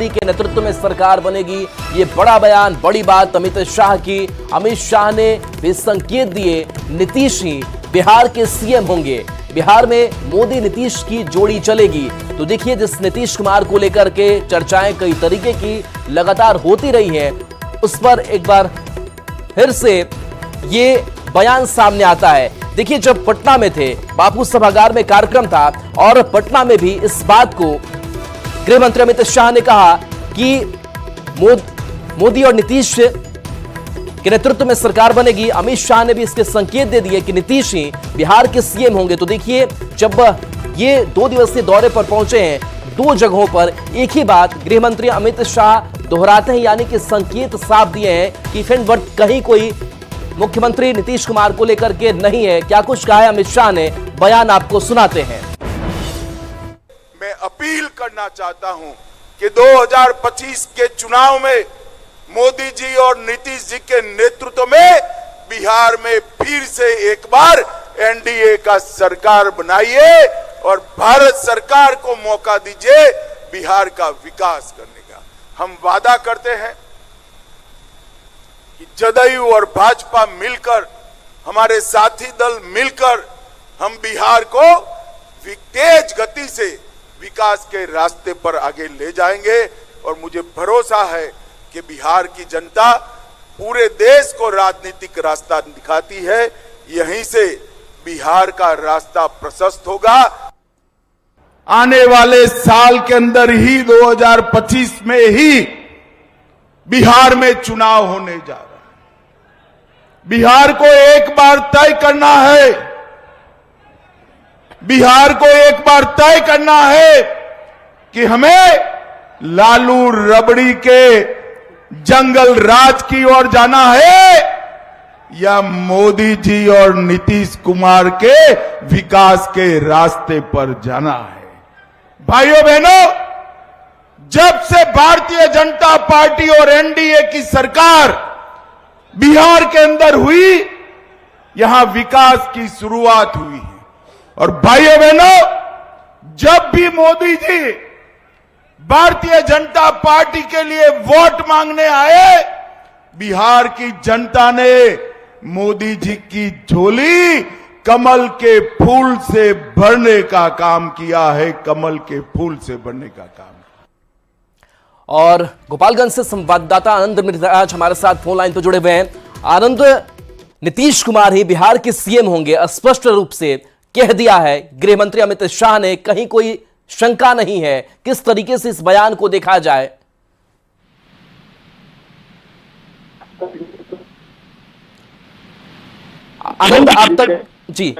मोदी के नेतृत्व में सरकार बनेगी। ये बड़ा बयान, बड़ी बात अमित शाह की। अमित शाह ने भी संकेत दिए, नीतीश ही बिहार के सीएम होंगे, बिहार में मोदी नीतीश की जोड़ी चलेगी। तो देखिए, जिस नीतीश कुमार को लेकर के चर्चाएं कई तरीके की लगातार होती रही हैं, उस पर एक बार फिर से ये बयान सामने आता है। देखिए, जब पटना में थे, बापू सभागार में कार्यक्रम था और पटना में भी इस बात को गृह मंत्री अमित शाह ने कहा कि मोदी और नीतीश के नेतृत्व में सरकार बनेगी। अमित शाह ने भी इसके संकेत दे दिए कि नीतीश ही बिहार के सीएम होंगे। तो देखिए, जब ये 2 दिवसीय दौरे पर पहुंचे हैं, 2 जगहों पर एक ही बात गृह मंत्री अमित शाह दोहराते हैं, यानी कि संकेत साफ दिए हैं कि फिर कहीं कोई मुख्यमंत्री नीतीश कुमार को लेकर के नहीं है। क्या कुछ कहा है अमित शाह ने, बयान आपको सुनाते हैं। मैं अपील करना चाहता हूं कि 2025 के चुनाव में मोदी जी और नीतीश जी के नेतृत्व में बिहार में फिर से एक बार एनडीए का सरकार बनाइए और भारत सरकार को मौका दीजिए बिहार का विकास करने का। हम वादा करते हैं कि जदयू और भाजपा मिलकर, हमारे साथी दल मिलकर हम बिहार को तेज गति से विकास के रास्ते पर आगे ले जाएंगे। और मुझे भरोसा है कि बिहार की जनता पूरे देश को राजनीतिक रास्ता दिखाती है, यहीं से बिहार का रास्ता प्रशस्त होगा। आने वाले साल के अंदर ही 2025 में ही बिहार में चुनाव होने जा रहा है। बिहार को एक बार तय करना है, बिहार को एक बार तय करना है कि हमें लालू रबड़ी के जंगल राज की ओर जाना है या मोदी जी और नीतीश कुमार के विकास के रास्ते पर जाना है। भाइयों बहनों, जब से भारतीय जनता पार्टी और एनडीए की सरकार बिहार के अंदर हुई, यहां विकास की शुरुआत हुई है। और भाइयों बहनों, जब भी मोदी जी भारतीय जनता पार्टी के लिए वोट मांगने आए, बिहार की जनता ने मोदी जी की झोली कमल के फूल से भरने का काम किया है, कमल के फूल से भरने का काम। और गोपालगंज से संवाददाता आनंद मिर्जाज हमारे साथ फोन लाइन पर जुड़े हुए हैं। आनंद, नीतीश कुमार ही बिहार के सीएम होंगे, स्पष्ट रूप से कह दिया है गृह मंत्री अमित शाह ने, कहीं कोई शंका नहीं है। किस तरीके से इस बयान को देखा जाए? आनंद, आप तक जी।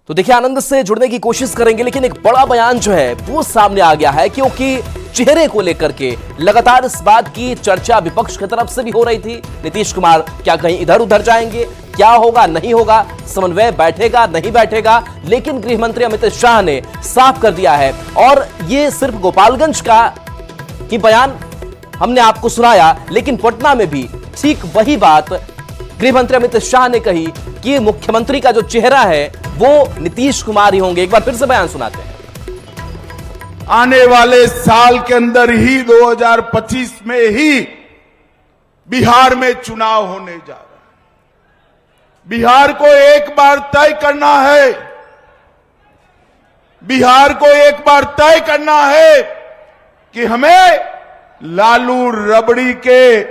तो देखिए, आनंद से जुड़ने की कोशिश करेंगे, लेकिन एक बड़ा बयान जो है वो सामने आ गया है, क्योंकि चेहरे को लेकर के लगातार इस बात की चर्चा विपक्ष की तरफ से भी हो रही थी। नीतीश कुमार क्या कहीं इधर उधर जाएंगे, क्या होगा नहीं होगा, समन्वय बैठेगा नहीं बैठेगा, लेकिन गृह मंत्री अमित शाह ने साफ कर दिया है। और ये सिर्फ गोपालगंज का ही बयान हमने आपको सुनाया, लेकिन पटना में भी ठीक वही बात गृह मंत्री अमित शाह ने कही कि मुख्यमंत्री का जो चेहरा है वो नीतीश कुमार ही होंगे। एक बार फिर से बयान सुनाते हैं। आने वाले साल के अंदर ही 2025 में ही बिहार में चुनाव होने जा रहा है। बिहार को एक बार तय करना है, बिहार को एक बार तय करना है कि हमें लालू रबड़ी के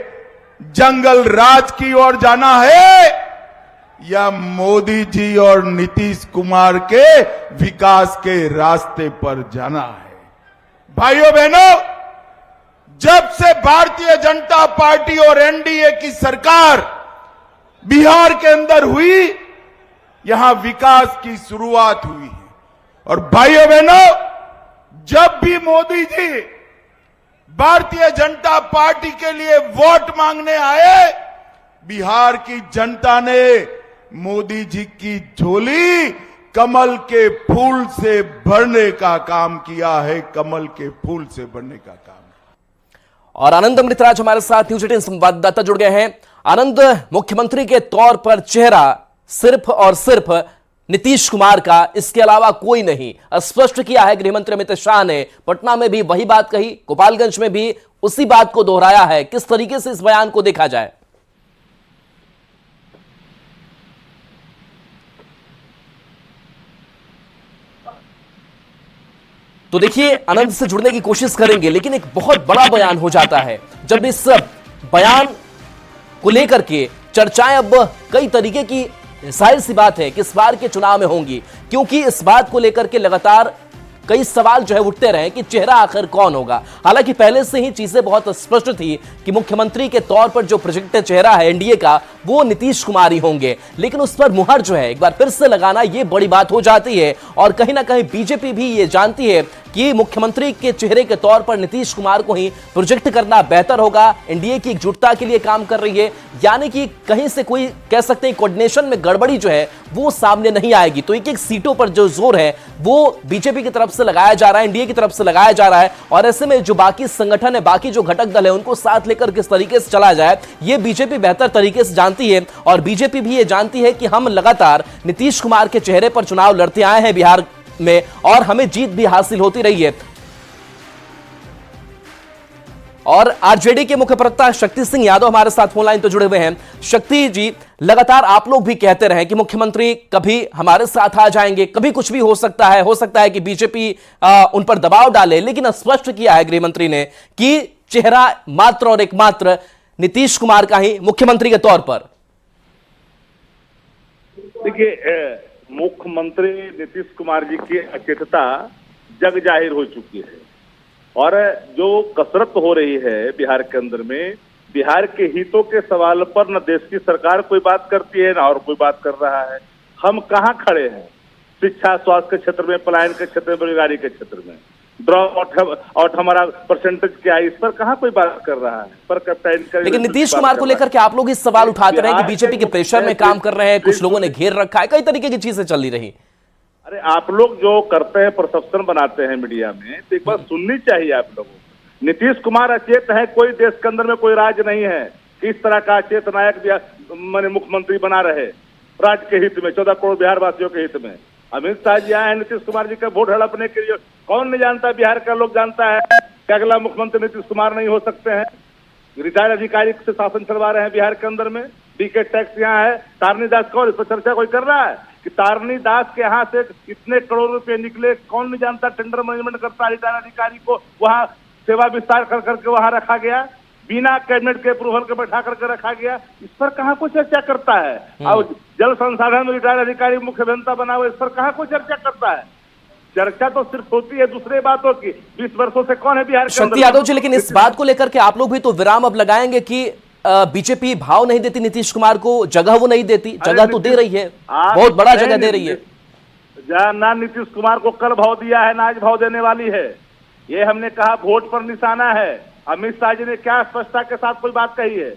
जंगल राज की ओर जाना है या मोदी जी और नीतीश कुमार के विकास के रास्ते पर जाना है। भाइयों बहनों, जब से भारतीय जनता पार्टी और एनडीए की सरकार बिहार के अंदर हुई, यहां विकास की शुरुआत हुई है। और भाइयों बहनों, जब भी मोदी जी भारतीय जनता पार्टी के लिए वोट मांगने आए, बिहार की जनता ने मोदी जी की झोली कमल के फूल से भरने का काम किया है, कमल के फूल से भरने का काम। और आनंद अमृतराज हमारे साथ न्यूज 18 संवाददाता जुड़ गए हैं। आनंद, मुख्यमंत्री के तौर पर चेहरा सिर्फ और सिर्फ नीतीश कुमार का, इसके अलावा कोई नहीं। स्पष्ट किया है गृह मंत्री अमित शाह ने। पटना में भी वही बात कही, गोपालगंज में भी उसी बात को दोहराया है। किस तरीके से इस बयान को देखा जाए? तो देखिए, आनंद से जुड़ने की कोशिश करेंगे, लेकिन एक बहुत बड़ा बयान हो जाता है जब इस बयान को लेकर के चर्चाएं अब कई तरीके की, जाहिर सी बात है कि इस बार के चुनाव में होंगी, क्योंकि इस बात को लेकर के लगातार कई सवाल जो है उठते रहे कि चेहरा आखिर कौन होगा। हालांकि पहले से ही चीजें बहुत स्पष्ट थी कि मुख्यमंत्री के तौर पर जो प्रोजेक्टेड चेहरा है एनडीए का, वो नीतीश कुमार ही होंगे। लेकिन उस पर मुहर जो है एक बार फिर से लगाना ये बड़ी बात हो जाती है, और कहीं ना कहीं बीजेपी भी ये जानती है कि मुख्यमंत्री के चेहरे के तौर पर नीतीश कुमार को ही प्रोजेक्ट करना बेहतर होगा। एनडीए की एकजुटता के लिए काम कर रही है, यानी कि कहीं से कोई कह सकते हैं कोऑर्डिनेशन में गड़बड़ी जो है वो सामने नहीं आएगी। तो एक एक सीटों पर जो जोर है वो बीजेपी की तरफ से लगाया जा रहा है, एनडीए की तरफ से लगाया जा रहा है, और ऐसे में जो बाकी संगठन है, बाकी जो घटक दल है, उनको साथ लेकर किस तरीके से चला जाए ये बीजेपी बेहतर तरीके से जानती है। और बीजेपी भी ये जानती है कि हम लगातार नीतीश कुमार के चेहरे पर चुनाव लड़ते आए हैं बिहार में, और हमें जीत भी हासिल होती रही है। और आरजेडी के मुख्य प्रवक्ता शक्ति सिंह यादव हमारे साथ फोन लाइन पर जुड़े हुए हैं। शक्ति जी, लगातार आप लोग भी कहते रहे कि मुख्यमंत्री कभी हमारे साथ आ जाएंगे, कभी कुछ भी हो सकता है कि बीजेपी उन पर दबाव डाले, लेकिन स्पष्ट किया है गृह मंत्री ने कि चेहरा मात्र और एकमात्र नीतीश कुमार का ही मुख्यमंत्री के तौर पर। देखिए, मुख्यमंत्री नीतीश कुमार जी की अचेतता जग जाहिर हो चुकी है, और जो कसरत हो रही है बिहार के अंदर में, बिहार के हितों के सवाल पर न देश की सरकार कोई बात करती है, ना और कोई बात कर रहा है। हम कहाँ खड़े हैं? शिक्षा, स्वास्थ्य के क्षेत्र में, पलायन के क्षेत्र में, बेरोजगारी के क्षेत्र में, ड्रॉप आउट हमारा परसेंटेज क्या है, इस पर कहाँ कोई बात कर रहा है? पर कैप्टन, लेकिन नीतीश कुमार को लेकर के आप लोग इस सवाल उठाते रहे कि बीजेपी के प्रेशर में काम कर रहे हैं, कुछ लोगों ने घेर रखा है, कई तरीके की चीजें चल रही। अरे आप लोग जो करते हैं, परसेप्शन बनाते हैं मीडिया में, तो एक बात सुननी चाहिए आप लोगों को। नीतीश कुमार अचेत है, कोई देश के अंदर में कोई राज नहीं है किस तरह का अचेत नायक माने मुख्यमंत्री बना रहे राज्य के हित में, 14 करोड़ बिहार वासियों के हित में। अमित शाह जी आए हैं नीतीश कुमार जी का वोट हड़पने के लिए। कौन नहीं जानता? बिहार का लोग जानता है कि अगला मुख्यमंत्री नीतीश कुमार नहीं हो सकते हैं। रिटायर्ड अधिकारी से शासन चलवा रहे हैं बिहार के अंदर में। बीके टैक्स यहाँ है, तारनी दास कौन, इस पर चर्चा कोई कर रहा है कि तारनी दास के यहाँ से इतने करोड़ रुपए निकले? कौन नहीं जानता? टेंडर मैनेजमेंट करता रिटायर्ड अधिकारी को वहाँ सेवा विस्तार कर करके वहाँ रखा गया, बिना कैबिनेट के अप्रूवल के बैठा करके रखा गया। इस पर कहाँ कोई चर्चा करता है? और जल संसाधन में रिटायर्ड अधिकारी मुख्य अभियंता बना हुआ, इस पर कहाँ कोई चर्चा करता है? चर्चा तो सिर्फ होती है दूसरे बातों की। 20 वर्षों से कौन है बिहार के अंदर? शक्ति यादव जी, लेकिन इस बात को लेकर के आप लोग भी तो विराम अब लगाएंगे कि बीजेपी भाव नहीं देती नीतीश कुमार को, जगह वो नहीं देती। जगह तो दे रही है, बहुत बड़ा जगह दे रही है। ना नीतीश कुमार को कल भाव दिया है, ना आज भाव देने वाली है। ये हमने कहा वोट पर निशाना है। अमित शाह जी ने क्या स्पष्टता के साथ कोई बात कही है?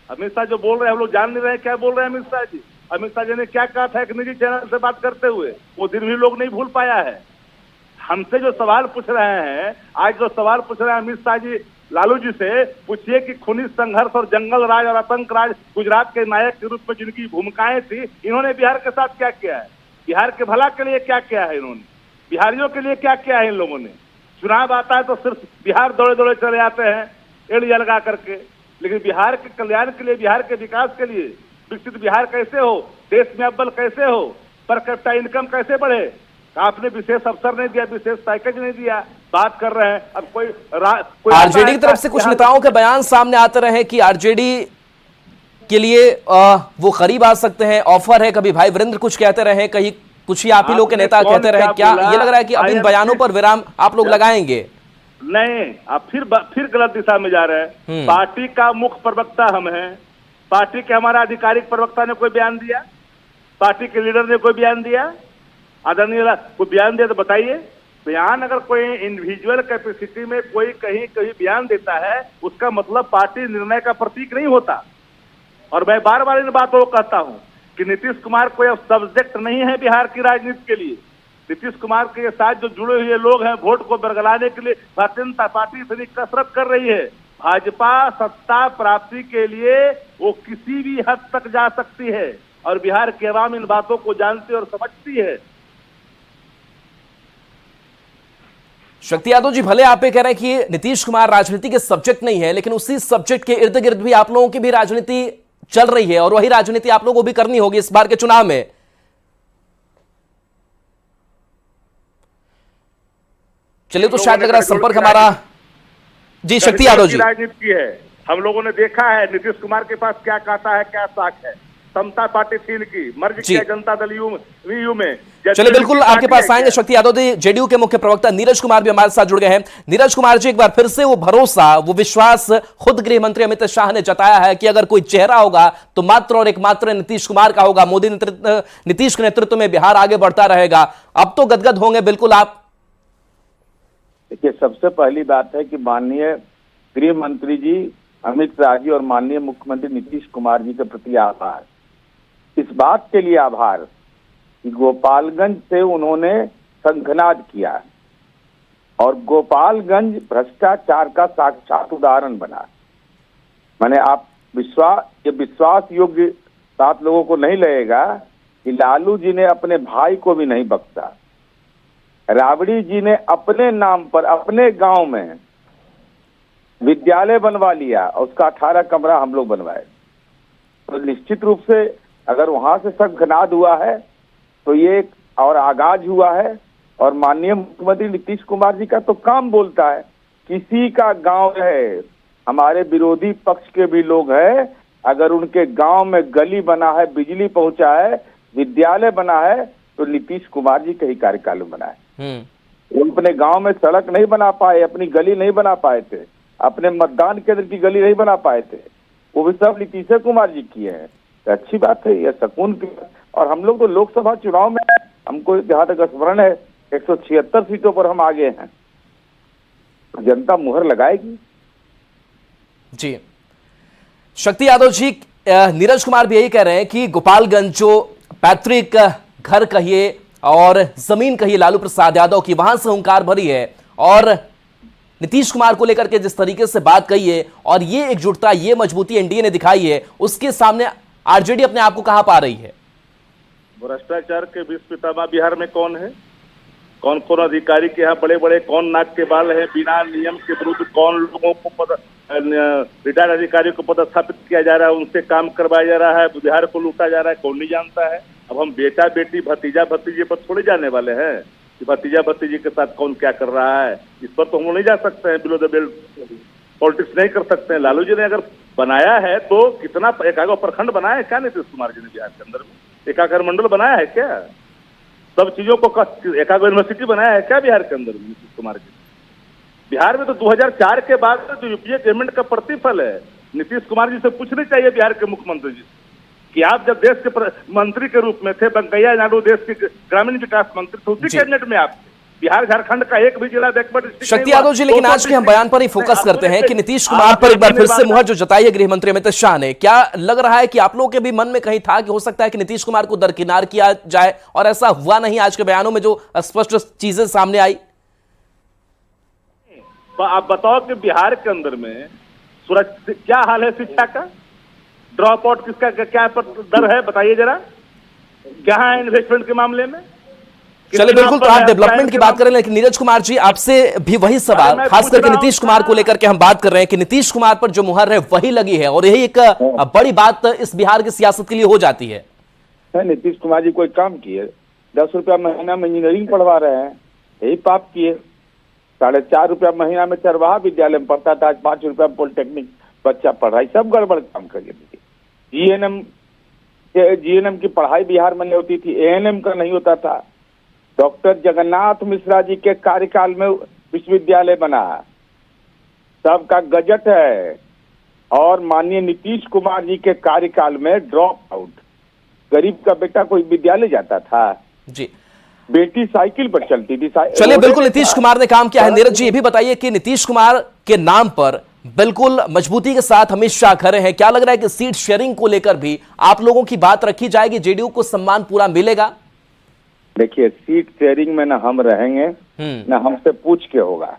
अमित शाह जो बोल रहे हैं हम लोग जान नहीं रहे क्या बोल रहे हैं अमित शाह जी। अमित शाह जी ने क्या कहा था एक निजी चैनल से बात करते हुए, वो दिन भी लोग नहीं भूल पाया है। हमसे जो सवाल पूछ रहे हैं, आज जो सवाल पूछ रहे हैं अमित शाह जी लालू जी से, पूछिए कि खूनी संघर्ष और जंगल राज और आतंक राज गुजरात के नायक के रूप में जिनकी भूमिकाएं थी, इन्होंने बिहार के साथ क्या किया है? बिहार के भला के लिए क्या किया है इन्होंने? बिहारियों के लिए क्या किया है इन लोगों ने? चुनाव आता है तो सिर्फ बिहार दौड़े दौड़े चले आते हैं एड़िया लगा करके, लेकिन बिहार के कल्याण के लिए, बिहार के विकास के लिए, विकसित बिहार कैसे हो, देश में अव्वल कैसे हो, पर कैपिटा इनकम कैसे बढ़े, आपने विशेष अवसर नहीं दिया, विशेष पैकेज नहीं दिया। बात कर रहे हैं अब कोई आरजेडी की तरफ से कुछ नेताओं के बयान सामने आते रहे कि आरजेडी के लिए वो करीब आ सकते हैं, ऑफर है। कभी भाई वीरेंद्र कुछ कहते रहे, कहीं कुछ ही आप ही लोग के नेता कहते रहे। क्या ये लग रहा है कि अब इन बयानों पर विराम आप लोग लगाएंगे? नहीं, आप फिर गलत दिशा में जा रहे हैं। पार्टी का मुख्य प्रवक्ता हम हैं, पार्टी के हमारा आधिकारिक प्रवक्ता ने कोई बयान दिया? पार्टी के लीडर ने कोई बयान दिया? आदरणीय कोई बयान दिया तो बताइए। बयान अगर कोई इंडिविजुअल कैपेसिटी में कोई कहीं कहीं बयान देता है, उसका मतलब पार्टी निर्णय का प्रतीक नहीं होता। और मैं बार बार इन बातों को कहता हूं कि नीतीश कुमार कोई अब सब्जेक्ट नहीं है बिहार की राजनीति के लिए। नीतीश कुमार के साथ जो जुड़े हुए लोग हैं, वोट को बरगलाने के लिए भारतीय जनता पार्टी इतनी कसरत कर रही है। भाजपा सत्ता प्राप्ति के लिए वो किसी भी हद तक जा सकती है, और बिहार की आवाम इन बातों को जानती और समझती है। शक्ति यादव जी, भले आप ये कह रहे हैं कि नीतीश कुमार राजनीति के सब्जेक्ट नहीं है, लेकिन उसी सब्जेक्ट के इर्द गिर्द भी आप लोगों की भी राजनीति चल रही है और वही राजनीति आप लोगों को भी करनी होगी इस बार के चुनाव में। चलिए, तो शायद लग रहा है संपर्क हमारा। जी शक्ति यादव जी, राजनीति है, हम लोगों ने देखा है नीतीश कुमार के पास क्या कहता है, क्या साख है। समता पार्टी थी इनकी, मर्ज किया जनता दल यू में। चलिए बिल्कुल आपके पास आएंगे शक्ति यादव जी। जेडीयू के मुख्य प्रवक्ता नीरज कुमार भी हमारे साथ जुड़ गए हैं। नीरज कुमार जी, एक बार फिर से वो भरोसा, वो विश्वास खुद गृह मंत्री अमित शाह ने जताया है कि अगर कोई चेहरा होगा तो मात्र और एकमात्र नीतीश कुमार का होगा। मोदी नीतीश के नेतृत्व में बिहार आगे बढ़ता रहेगा। अब तो गदगद होंगे बिल्कुल आप। देखिए, सबसे पहली बात है कि माननीय गृह मंत्री जी अमित शाह जी और माननीय मुख्यमंत्री नीतीश कुमार जी के प्रति आभार। इस बात के लिए आभार कि गोपालगंज से उन्होंने शंखनाद किया और गोपालगंज भ्रष्टाचार का साक्षात उदाहरण बना। माने आप विश्वास योग्य बात लोगों को नहीं लगेगा कि लालू जी ने अपने भाई को भी नहीं बख्शा। राबड़ी जी ने अपने नाम पर अपने गांव में विद्यालय बनवा लिया और उसका 18 कमरा हम लोग बनवाए। तो निश्चित रूप से अगर वहां से शंखनाद हुआ है तो ये एक और आगाज हुआ है। और माननीय मुख्यमंत्री नीतीश कुमार जी का तो काम बोलता है, किसी का गांव है, हमारे विरोधी पक्ष के भी लोग हैं, अगर उनके गांव में गली बना है, बिजली पहुंचा है, विद्यालय बना है, तो नीतीश कुमार जी के ही कार्यकाल में बना है। वो अपने गांव में सड़क नहीं बना पाए, अपनी गली नहीं बना पाए थे, अपने मतदान केंद्र की गली नहीं बना पाए थे, वो भी सब नीतीश कुमार जी किए हैं। तो अच्छी बात है, यह सुकून की। और हम लोग तो लोकसभा चुनाव में, हमको जहां तक स्मरण है, 176 सीटों पर हम आगे हैं। जनता मुहर लगाएगी। जी शक्ति यादव जी, नीरज कुमार भी यही कह रहे हैं कि गोपालगंज जो पैतृक घर कहिए और जमीन कहिए लालू प्रसाद यादव की, वहां से हुंकार भरी है। और नीतीश कुमार को लेकर के जिस तरीके से बात कही है और ये एकजुटता, ये मजबूती एनडीए ने दिखाई है, उसके सामने आरजेडी अपने आप को कहां पा रही है? भ्रष्टाचार के विश्व पितामह बिहार में कौन है? कौन कौन अधिकारी के यहाँ बड़े बड़े कौन नाक के बाल है? बिना नियम के विरुद्ध कौन लोगों को रिटायर्ड अधिकारियों को पदस्थापित किया जा रहा है, उनसे काम करवाया जा रहा है, बिहार को लूटा जा रहा है, कौन नहीं जानता है? अब हम बेटा बेटी भतीजा भतीजे पर थोड़े जाने वाले हैं कि भतीजा भतीजे के साथ कौन क्या कर रहा है। इस पर तो हम नहीं जा सकते हैं, बिलो द बेल्ट पॉलिटिक्स नहीं कर सकते हैं। लालू जी ने अगर बनाया है तो कितना, एकागो प्रखंड बनाया है क्या नीतीश कुमार जी ने बिहार के अंदर में? एकागर मंडल बनाया है क्या? सब चीजों को एकागो यूनिवर्सिटी बनाया है क्या बिहार के अंदर में नीतीश कुमार जी? बिहार में तो 2004 के बाद जो यूपीए गवर्नमेंट का प्रतिफल है, नीतीश कुमार जी से पूछनी चाहिए बिहार के मुख्यमंत्री जी कि आप जब देश के मंत्री के रूप में थे, वेंकैया नायडू देश के ग्रामीण विकास मंत्री थे, उसी कैबिनेट में आप बिहार झारखंड का एक भी जिला बैकवर्ड। शक्ति यादव जी, लेकिन आज के हम बयान पर ही फोकस करते हैं कि नीतीश कुमार पर एक बार फिर से मुहर जो जताई है गृह मंत्री अमित शाह ने, क्या लग रहा है कि आप लोगों के भी मन में कहीं था कि हो सकता है कि नीतीश कुमार को दरकिनार किया जाए, और ऐसा हुआ नहीं आज के बयानों में जो स्पष्ट चीजें सामने आई? आप बताओ कि बिहार के अंदर में सुरक्षित क्या हाल है? शिक्षा का ड्रॉप आउट किसका क्या दर है बताइए जरा, क्या है इन्वेस्टमेंट के मामले में? चलिए बिल्कुल, तो आप डेवलपमेंट की बात करें, लेकिन नीरज कुमार जी आपसे भी वही सवाल, खास करके नीतीश कुमार को लेकर के हम बात कर रहे हैं कि नीतीश कुमार पर जो मुहर है वही लगी है, और यही एक बड़ी बात इस बिहार की सियासत के लिए हो जाती है। नीतीश कुमार जी कोई काम किए? 10 रुपया महीना में इंजीनियरिंग पढ़वा रहे हैं, यही पाप किए। 4.5 रुपया महीना में चरवाहा विद्यालय में पढ़ता था, आज 5 रुपया में पॉलिटेक्निक बच्चा पढ़ रहा है। सब गड़बड़ काम करिए। जीएनएम की पढ़ाई बिहार में नहीं होती थी, एएनएम का नहीं होता था। डॉक्टर जगन्नाथ मिश्रा जी के कार्यकाल में विश्वविद्यालय बना, सबका गजट है। और माननीय नीतीश कुमार जी के कार्यकाल में ड्रॉप आउट, गरीब का बेटा कोई विद्यालय जाता था? जी, बेटी साइकिल पर चलती थी। चलिए बिल्कुल, नीतीश कुमार ने काम किया है। नीरज जी, ये भी बताइए कि नीतीश कुमार के नाम पर बिल्कुल मजबूती के साथ अमित शाह खड़े हैं, क्या लग रहा है कि सीट शेयरिंग को लेकर भी आप लोगों की बात रखी जाएगी, जेडीयू को सम्मान पूरा मिलेगा? देखिए, सीट शेयरिंग में ना हम रहेंगे ना हमसे पूछ के होगा,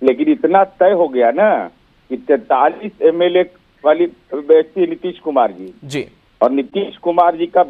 लेकिन इतना तय हो गया ना कि 43 एमएलए वाली व्यक्ति नीतीश कुमार जी, और नीतीश कुमार जी का